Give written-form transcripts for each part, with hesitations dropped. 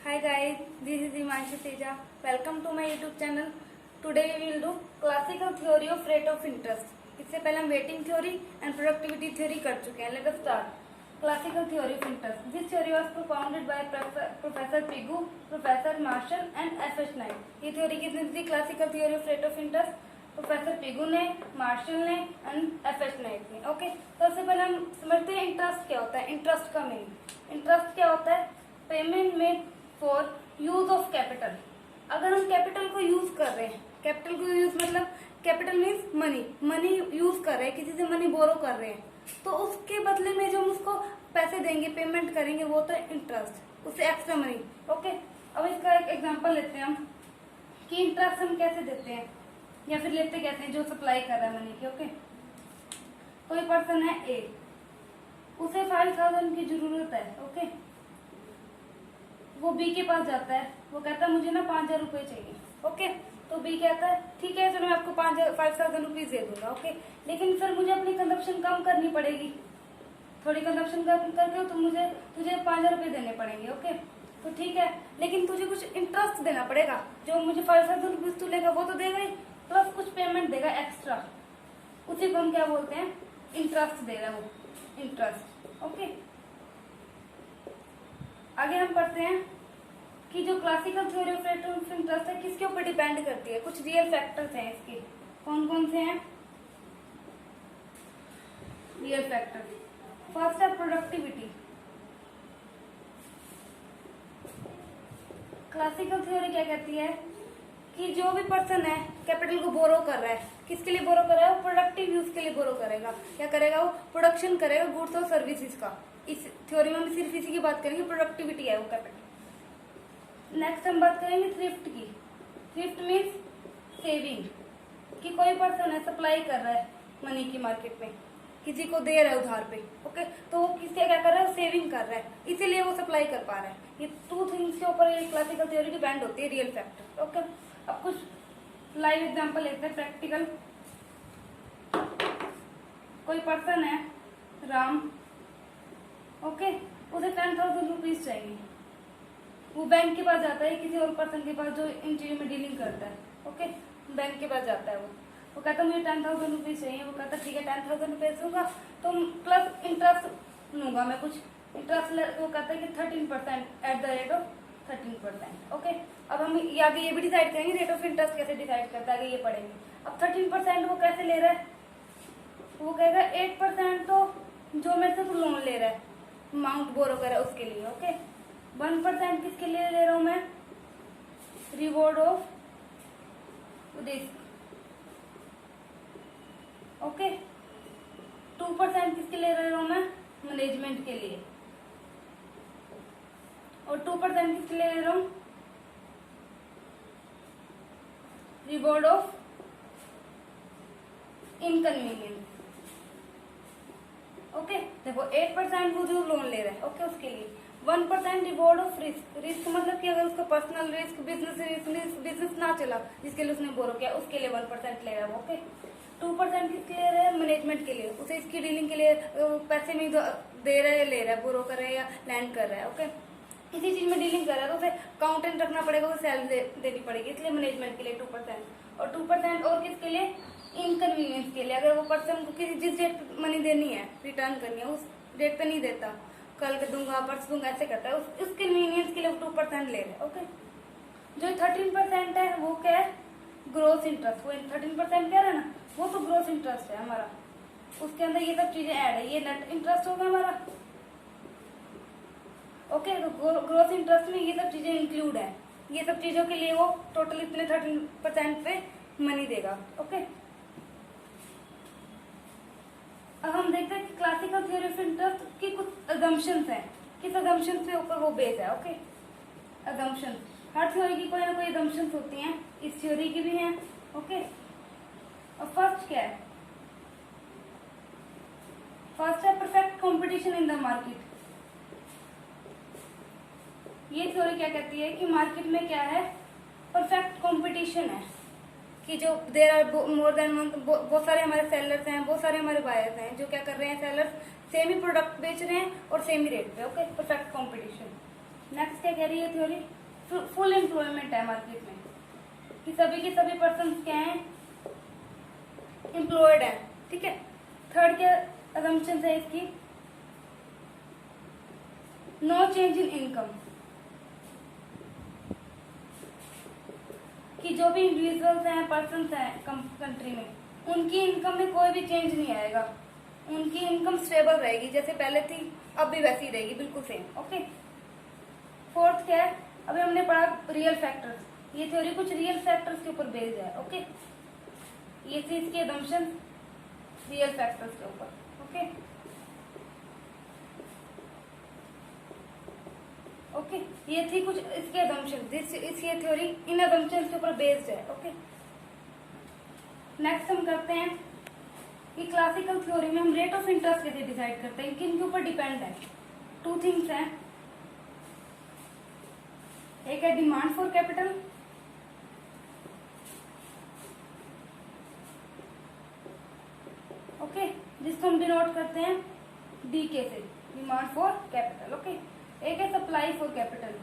Hi guys, this is Himanshu Teja. Welcome to my YouTube channel. Today we will do classical theory of rate of interest. इससे पहले हम waiting theory and productivity theory कर चुके हैं. Let us start. Classical theory of interest. This theory was propounded by Professor Pigou, Professor Marshall and F.H. Knight. ये theory किसने दी? Classical theory of rate of interest professor Pigou ने, Marshall ने and F H. Knight ने. Okay, तो सबसे पहले हम समझते हैं इंटरेस्ट क्या होता है. इंटरेस्ट का मीनिंग. इंटरेस्ट क्या होता है? Payment made for use of capital. अगर हम कैपिटल को यूज कर रहे हैं, कैपिटल को यूज मतलब capital means money, money use कर रहे हैं, किसी से मनी बोरो कर रहे हैं, तो उसके बदले में जो हम उसको पैसे देंगे, पेमेंट करेंगे, वो तो इंटरेस्ट, उससे एक्स्ट्रा मनी. ओके, अब इसका एक एग्जांपल लेते हैं हम कि इंटरेस्ट हम कैसे देते हैं या फिर लेते कैसे हैं जो सप्लाई कर रहा है मनी की. ओके, कोई पर्सन है ए, उसे 5,000 की जरूरत है. ओके, वो बी के पास जाता है, वो कहता है मुझे ना 5,000 रुपये चाहिए. ओके, तो बी कहता है ठीक है चलो मैं आपको 5,000 रुपीज दे दूंगा. ओके, लेकिन फिर मुझे अपनी कंजप्शन कम करनी पड़ेगी, थोड़ी कंजप्शन कम करके तुझे 5,000 रुपये देने पड़ेंगे. ओके, तो ठीक है, लेकिन तुझे कुछ इंटरेस्ट देना पड़ेगा. जो मुझे 5,000 रुपीज तू लेगा वो तो देगा ही, प्लस कुछ पेमेंट देगा एक्स्ट्रा. उसी को हम क्या बोलते हैं? इंटरेस्ट दे रहा है वो, इंटरेस्ट. ओके, आगे हम पढ़ते हैं कि जो classical theory of rate of interest है किसके ऊपर डिपेंड करती है. कुछ रियल फैक्टर्स हैं इसके. कौन कौन से हैं रियल फैक्टर्स? फर्स्ट है प्रोडक्टिविटी. क्लासिकल थ्योरी क्या कहती है कि जो भी पर्सन है कैपिटल को बोरो कर रहा है, किसके लिए बोरो कर रहा है? वो प्रोडक्टिव यूज के लिए बोरो करेगा. क्या करेगा? वो प्रोडक्शन करेगा गुड्स और सर्विसेज का. इस थ्योरी में हम सिर्फ इसी की बात करेंगे, प्रोडक्टिविटी है वो कैपिटल. नेक्स्ट हम बात करेंगे थ्रिफ्ट की. थ्रिफ्ट मीन्स सेविंग, कि कोई पर्सन है सप्लाई कर रहा है मनी की मार्केट में, किसी को दे रहा है उधार पे. ओके, तो वो किससे क्या कर रहा है? सेविंग कर रहा है, इसीलिए वो सप्लाई कर पा रहा है. ये टू थिंग्स के ऊपर ये क्लासिकल थ्योरी डिपेंड होती है, रियल फैक्टर. ओके, अब कुछ लाइव एग्जांपल लेते हैं, प्रैक्टिकल. कोई पर्सन है राम. ओके, उसे 10,000 रुपीज चाहिए. वो बैंक के पास जाता है, किसी और पर्सन के पास जो इन चीजों में डीलिंग करता है. ओके, बैंक के पास जाता है. वो कहता है मुझे 10,000 रुपीज चाहिए. वो कहता है ठीक है 10,000 रुपीज दूंगा, तो प्लस इंटरेस्ट लूंगा मैं कुछ इंटरेस्ट. वो कहता है कि 13% at the rate of 13%. Okay, अब हम आगे ये भी डिसाइड करेंगे रेट ऑफ इंटरेस्ट कैसे डिसाइड करता है, आगे ये पढ़ेंगे. अब 13% वो कैसे ले रहा है? वो कहेगा 8% तो जो मेरे से लोन ले रहा है, अमाउंट बोरो कर रहा है उसके लिए. ओके, 1% किसके लिए ले रहा हूं मैं? Reward of risk. ओके, 2% किसके लिए ले रहा हूं मैं? मैनेजमेंट के लिए. और 2% किसके लिए ले रहा हूं? Reward of inconvenience. ओके, देखो 8% वो जो लोन ले रहा है, ओके, उसके लिए. 1% रिवॉर्ड ऑफ रिस्क. रिस्क मतलब कि अगर उसका personal risk, business risk, business ना चला जिसके लिए उसने बोरो किया, उसके लिए 1% ले रहा है. ओके, 2% किसके लिए रहा है? मैनेजमेंट के लिए. उसे इसकी डीलिंग के लिए पैसे नहीं दे रहा है, ले रहा है, बोरो कर रहा है या लैंड कर रहा है. ओके, किसी चीज में डीलिंग कर रहा है तो उसे अकाउंटेंट रखना पड़ेगा, उसे सैलरी देनी पड़ेगी, इसलिए मैनेजमेंट के लिए 2%. और 2% और किसके लिए? इनकन्वीनियंस के लिए. अगर वो पर्सन को किसी जिस डेट मनी देनी है, रिटर्न करनी है, उस डेट पे नहीं देता, कल दूंगा परस दूंगा ऐसे करता है, उस कन्वीनियंस के लिए 2% ले रहे हैं. ओके, जो 13% है वो क्या है? Gross interest. वो 13% कह रहा है ना, वो तो ग्रोस इंटरेस्ट है हमारा. उसके अंदर ये सब चीजें ऐड है, ये नेट इंटरेस्ट होगा हमारा. ओके, तो ग्रोस इंटरेस्ट में ये सब चीजें इंक्लूड है. ये सब चीजों के लिए वो टोटल इतने 13% पे मनी देगा. ओके, अब हम देखते हैं कि क्लासिकल थ्योरी ऑफ इंटरेस्ट की कुछ अजम्पशंस हैं. किस अजम्पशन से ऊपर वो बेस है? Okay, assumption. हर थ्योरी की कोई ना कोई अजम्पशंस होती हैं, इस थ्योरी की भी हैं. ओके, और फर्स्ट क्या है? फर्स्ट है perfect competition in the market. ये थ्योरी क्या कहती है कि मार्केट में क्या है? परफेक्ट कंपटीशन है, कि जो देर आर मोर देन बहुत सारे हमारे सेलर्स हैं, बहुत सारे हमारे बायर्स हैं, जो क्या कर रहे हैं? सेलर्स सेम ही प्रोडक्ट बेच रहे हैं और सेम ही रेट पे. Okay, perfect competition. नेक्स्ट क्या कह रही है थ्योरी, फुल एम्प्लॉयमेंट है मार्केट में, कि सभी के सभी पर्सन क्या हैं, एम्प्लॉयड है। ठीक है। थर्ड क्या असम्पशन है इसकी, नो चेंज इन इनकम, कि जो भी इंडिविजुअल्स हैं, पर्सन हैं कंट्री में, उनकी इनकम में कोई भी चेंज नहीं आएगा, उनकी इनकम स्टेबल रहेगी, जैसे पहले थी अब भी वैसी रहेगी, बिल्कुल सेम। ओके। फोर्थ क्या है, अभी हमने पढ़ा रियल फैक्टर्स, ये थ्योरी कुछ रियल फैक्टर्स के ऊपर बेस्ड है। ओके। ये थी इसकी असम्पशन रियल फैक्टर्स के ऊपर। ओके ओके ये थी कुछ इसके असम्पशन, ये थ्योरी इन असम्पशंस के ऊपर बेस्ड है। ओके। नेक्स्ट हम करते हैं कि क्लासिकल थ्योरी में हम रेट ऑफ इंटरेस्ट कैसे डिसाइड करते हैं, किन के ऊपर डिपेंड है। टू थिंग्स हैं, एक है डिमांड फॉर कैपिटल, ओके, जिसको हम डिनोट करते हैं डी के से, डिमांड फॉर कैपिटल। ओके। एक है सप्लाई फॉर कैपिटल,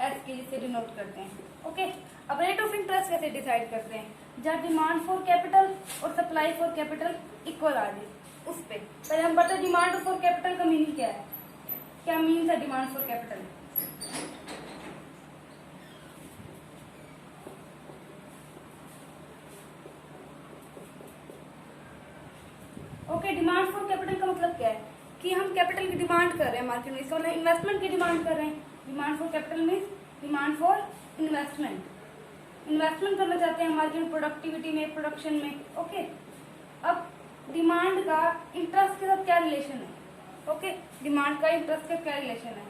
एस के जिसे डिनोट करते हैं। ओके। अब रेट ऑफ इंटरेस्ट कैसे डिसाइड करते हैं, जब डिमांड फॉर कैपिटल और सप्लाई फॉर कैपिटल इक्वल आ जाए, उस पे पहले हम बताते डिमांड फॉर कैपिटल का मीनिंग क्या है, क्या मीन्स है demand for capital. Okay. Demand for capital का मतलब क्या है, कि हम कैपिटल की डिमांड कर रहे हैं मार्केट में, इसका मतलब इन्वेस्टमेंट की डिमांड कर रहे हैं। Demand for capital means demand for investment, investment करना चाहते हैं मार्केट में, प्रोडक्टिविटी में, प्रोडक्शन में। ओके। अब डिमांड का इंटरेस्ट के साथ क्या रिलेशन है। ओके। डिमांड का इंटरेस्ट का क्या रिलेशन है,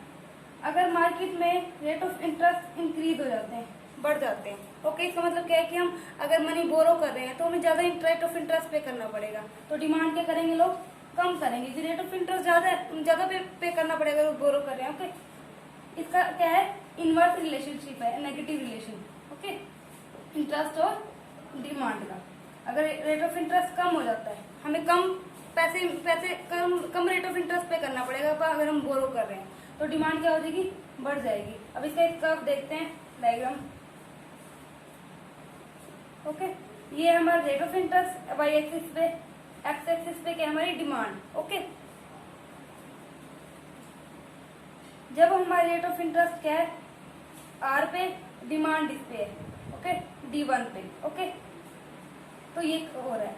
अगर मार्केट में रेट ऑफ इंटरेस्ट इंक्रीज हो जाते हैं, बढ़ जाते हैं। ओके। इसका मतलब क्या है कि हम अगर मनी बोरो कर रहे हैं तो हमें ज्यादा रेट ऑफ इंटरेस्ट पे करना पड़ेगा, तो डिमांड क्या करेंगे लोग, कम करेंगे। यदि रेट ऑफ इंटरेस्ट ज्यादा है तो ज्यादा पे करना पड़ेगा, अगर बोरो कर रहे हैं। ओके। इसका क्या है, इनवर्स रिलेशनशिप है, नेगेटिव रिलेशन। ओके। इंटरेस्ट और डिमांड का, अगर रेट ऑफ इंटरेस्ट कम हो जाता है, हमें कम पैसे कम रेट ऑफ इंटरेस्ट पे करना पड़ेगा, अगर हम बोरो कर रहे हैं तो डिमांड क्या हो जाएगी, बढ़ जाएगी। अब इसका एक कर्व देखते हैं, डायग्राम। ओके। ये हमारा rate of interest, Y axis पे, एक्स एक्सिस पे क्या हमारी डिमांड। ओके। जब हमारा रेट ऑफ इंटरेस्ट क्या है, आर पे, डिमांड इस पे है। ओके। D1 पे। ओके। तो ये हो रहा है,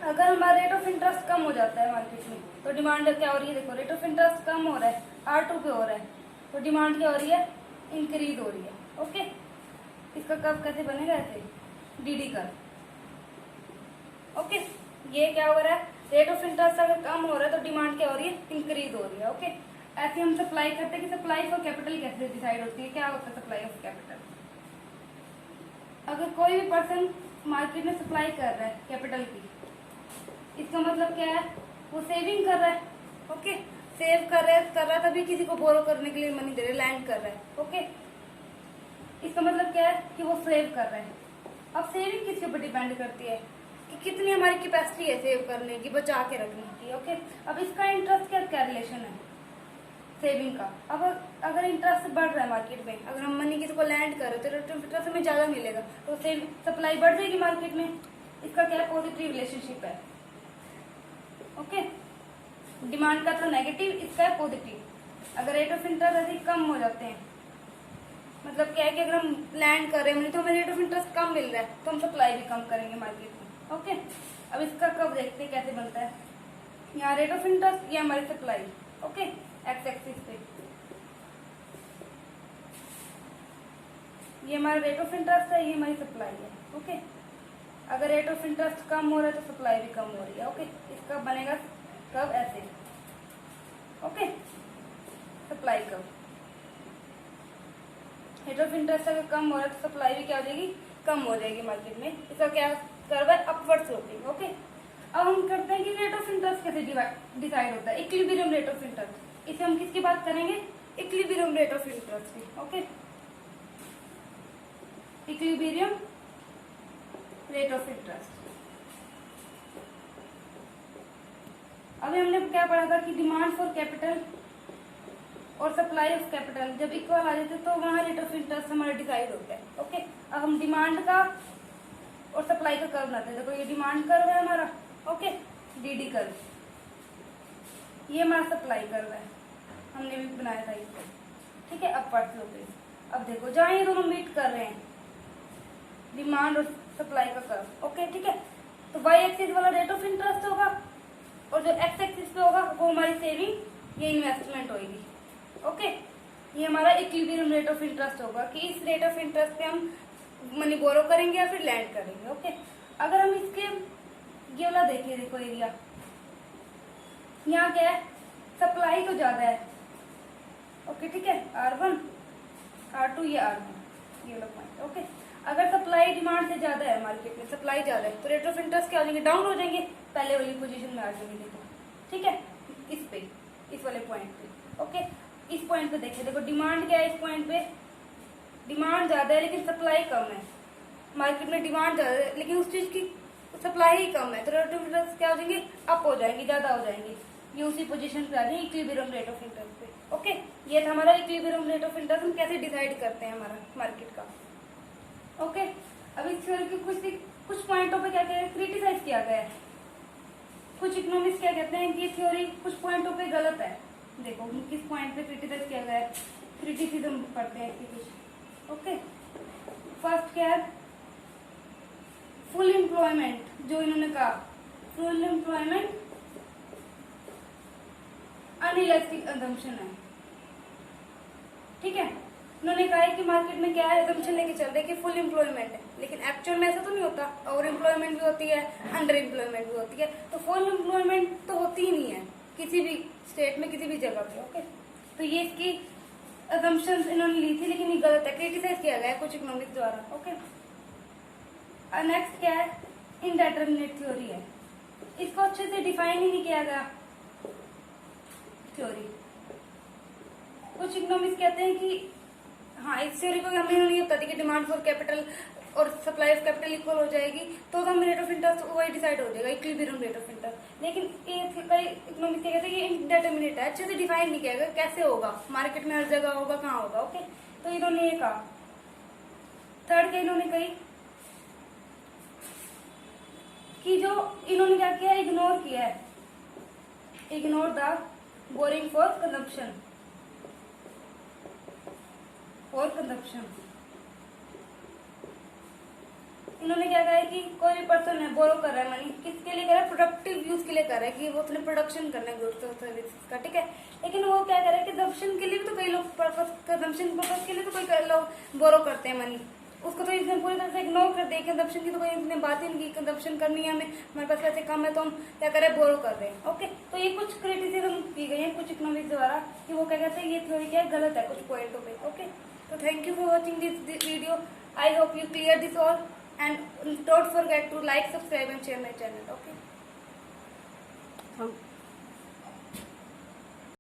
अगर हमारा रेट ऑफ इंटरेस्ट कम हो जाता है मार्केट में, तो डिमांड क्या हो रही है, देखो रेट ऑफ इंटरेस्ट कम हो रहा है, R2 पे हो रहा है, तो डिमांड क्या हो रही है, इंक्रीज हो रही है। ओके। इसका कर्व कैसे बनेगा, ऐसे DD कर्व। ओके। ये क्या हो रहा है, रेट ऑफ इंटरेस्ट अगर कम हो रहा है तो डिमांड क्या हो रही है, इंक्रीज हो रही है। ओके। ऐसे हम सप्लाई करते हैं कि सप्लाई फॉर कैपिटल कैसे डिसाइड होती है, क्या होता है सप्लाई ऑफ कैपिटल। अगर कोई भी पर्सन मार्केट में सप्लाई कर रहा है कैपिटल की, इसका मतलब क्या है, वो सेविंग कर रहा है। ओके। सेव कर रहा है तभी किसी को बोरो करने के लिए मनी दे रहा है, लैंड कर रहा है। ओके। इसका मतलब क्या है कि वो सेव कर रहे हैं। अब सेविंग किसके ऊपर डिपेंड करती है, कि कितनी हमारी कैपेसिटी है सेव करने की, बचा के रखने की। ओके। अब इसका इंटरेस्ट क्या रिलेशन है सेविंग का। अब अगर इंटरेस्ट बढ़ रहा है मार्केट में, अगर हम मनी किसी को लैंड कर रहे हो तो इंटरेस्ट हमें ज्यादा मिलेगा, तो सप्लाई बढ़ जाएगी मार्केट में। इसका क्या है, पॉजिटिव रिलेशनशिप है। ओके। डिमांड का तो नेगेटिव, इसका है पॉजिटिव। अगर रेट ऑफ इंटरेस्ट अधिक कम हो जाते हैं, मतलब क्या है कि अगर हम लैंड कर रहे हैं तो हमें रेट ऑफ इंटरेस्ट कम मिल रहा है, तो हम सप्लाई भी कम करेंगे मार्केट में। ओके। अब इसका कब देखते हैं कैसे बनता है, यहाँ रेट ऑफ इंटरेस्ट, ये हमारी सप्लाई। ओके। एक्स एक्सिस पे ये हमारा रेट ऑफ इंटरेस्ट है, ये हमारी सप्लाई है। ओके। अगर रेट ऑफ इंटरेस्ट कम हो रहा है तो सप्लाई भी कम हो रही है। ओके। इसका बनेगा कब, ऐसे। ओके। सप्लाई कब, रेट ऑफ इंटरेस्ट अगर कम हो रहा है तो सप्लाई भी क्या हो जाएगी, कम हो जाएगी मार्केट में। इसका क्या कर्व है, अपवर्ड स्लोपिंग। ओके। अब हम करते हैं कि रेट ऑफ इंटरेस्ट कैसे डिसाइड होता है, इक्विलिब्रियम रेट ऑफ इंटरेस्ट। इसे हम किसकी बात करेंगे, इक्विलिब्रियम रेट ऑफ इंटरेस्ट की। Okay. Equilibrium rate of interest, अभी हमने क्या पढ़ा था कि डिमांड फॉर कैपिटल और सप्लाई ऑफ कैपिटल जब इक्वल आ जाते तो वहाँ रेट ऑफ इंटरेस्ट हमारा डिसाइड होता है। ओके, अब हम डिमांड का और सप्लाई का कर्व बनाते हैं। देखो ये डिमांड कर्व है हमारा, ओके, डीडी कर्व, ये हमारा सप्लाई कर्व है, हमने भी बनाया था इसको, ठीक है, अपवर्ड स्लोप। अब देखो जहाँ ये दोनों मीट कर रहे हैं, डिमांड और सप्लाई का कर्व, ओके, ठीक है, तो वाई एक्सिस वाला रेट ऑफ इंटरेस्ट होगा और जो एक्स एक्सिस पे होगा वो हमारी सेविंग, ये इन्वेस्टमेंट होगी। ओके, ये हमारा इक्विलिब्रियम रेट ऑफ इंटरेस्ट होगा कि इस रेट ऑफ इंटरेस्ट पे हम मनी बोरो करेंगे या फिर लैंड करेंगे। ओके, अगर हम इसके ये वाला देखिए, देखो एरिया यहाँ क्या है, सप्लाई तो ज्यादा है, ओके, ठीक है, R1 R2 ये R1 ये वाला पॉइंट। ओके, अगर सप्लाई डिमांड से ज्यादा है, मार्केट में सप्लाई ज्यादा है तो रेट ऑफ इंटरेस्ट क्या हो जाएंगे, डाउन हो जाएंगे, पहले वाली पोजीशन में आ जाएंगे। देखो, ठीक है, इस पे, इस वाले पॉइंट पे। ओके, इस पॉइंट पे देखिए, देखो डिमांड क्या है, इस पॉइंट पे डिमांड ज्यादा है लेकिन सप्लाई कम है। मार्केट में डिमांड ज्यादा है लेकिन उस चीज की सप्लाई ही कम है, तो रेट ऑफ इंटरेस्ट क्या हो जाएंगे, अप हो जाएंगे, ज्यादा हो जाएंगे, ये उसी पोजीशन पे आ जाएंगे इक्विलिब्रियम रेट ऑफ इंटरेस्ट पे। ओके, ये था हमारा इक्विलिब्रियम रेट ऑफ इंटरेस्ट, हम कैसे डिसाइड करते हैं हमारा मार्केट का। ओके, अब इस थ्योरी के कुछ पॉइंटों पे क्या कहते हैं, क्रिटिसाइज किया गया है। कुछ इकोनॉमिस्ट क्या कहते हैं कि ये थ्योरी कुछ पॉइंटों पे गलत है। देखो किस पॉइंट पे क्रिटिसाइज किया गया है, क्रिटिसिज्म पढ़ते हैं इसकी कुछ। ओके, फर्स्ट क्या है, फुल एम्प्लॉयमेंट, जो इन्होंने कहा फुल एम्प्लॉयमेंट अनइलास्टिक असम्पशन है, ठीक है। उन्होंने कहा है कि मार्केट में क्या है, असम्पशन लेके चल रहे हैं कि फुल एम्प्लॉयमेंट है, लेकिन एक्चुअल में ऐसा तो नहीं होता, ओवर एम्प्लॉयमेंट भी होती है, अंडर एम्प्लॉयमेंट भी होती है, तो फुल एम्प्लॉयमेंट तो होती ही नहीं है किसी भी स्टेट में, किसी भी जगह पे। ओके, तो ये इसकी असम्पशंस इन्होंने ली थी लेकिन ये गलत है, क्रिटिसाइज किया गया है कुछ इकोनॉमिक्स द्वारा। ओके, नेक्स्ट क्या है, इनडेटरमिनेट थ्योरी है, इसको अच्छे से डिफाइन ही नहीं किया गया थ्योरी। कुछ इकोनॉमिक्स कहते हैं कि हाँ, इस थ्योरी को हमें नहीं बताती कि डिमांड फॉर कैपिटल और सप्लाई ऑफ कैपिटल इक्वल हो जाएगी तो हम रेट ऑफ इंटरेस्ट वही डिसाइड हो जाएगा, इक्विलिब्रियम रेट ऑफ इंटरेस्ट। लेकिन ये कई इकोनॉमिक्स क्या कहते हैं ये इनडेटरमिनेट है, अच्छे से डिफाइन नहीं किया गया कैसे होगा, मार्केट में हर जगह होगा, कहाँ होगा। ओके, तो इन्होंने ये कहा। थर्ड क्या इन्होंने कही कि जो इन्होंने क्या किया, इग्नोर किया है, ignore the boring for consumption, for consumption. इन्होंने क्या कहा है कि कोई भी पर्सन है बोरो कर रहा है मनी, किसके लिए कर रहा है, प्रोडक्टिव यूज के लिए कर रहा है कि वो उसने प्रोडक्शन करना है गुड्स और सर्विसेज का, ठीक है। लेकिन वो क्या कर रहा है, कंजप्शन के लिए भी तो कई लोग कंजप्शन पर्पज के लिए तो कोई लोग बोरो करते हैं मनी, उसको तो इसने पूरी तरह से इग्नोर कर दिया। कंजप्शन की तो कोई इसने बात ही नहीं की, कंजप्शन करनी है हमें, हमारे पास पैसे कम है तो हम क्या कर रहे हैं, बोरो कर रहे हैं। ओके, तो ये कुछ क्रिटिसिज्म की गई है कुछ इकोनॉमिक्स द्वारा कि वो क्या कहते हैं ये थ्योरी क्या है, गलत है कुछ पॉइंटों पे। ओके, तो thank you for watching this video. I hope you clear this all and don't forget to like, subscribe and share my channel. Okay.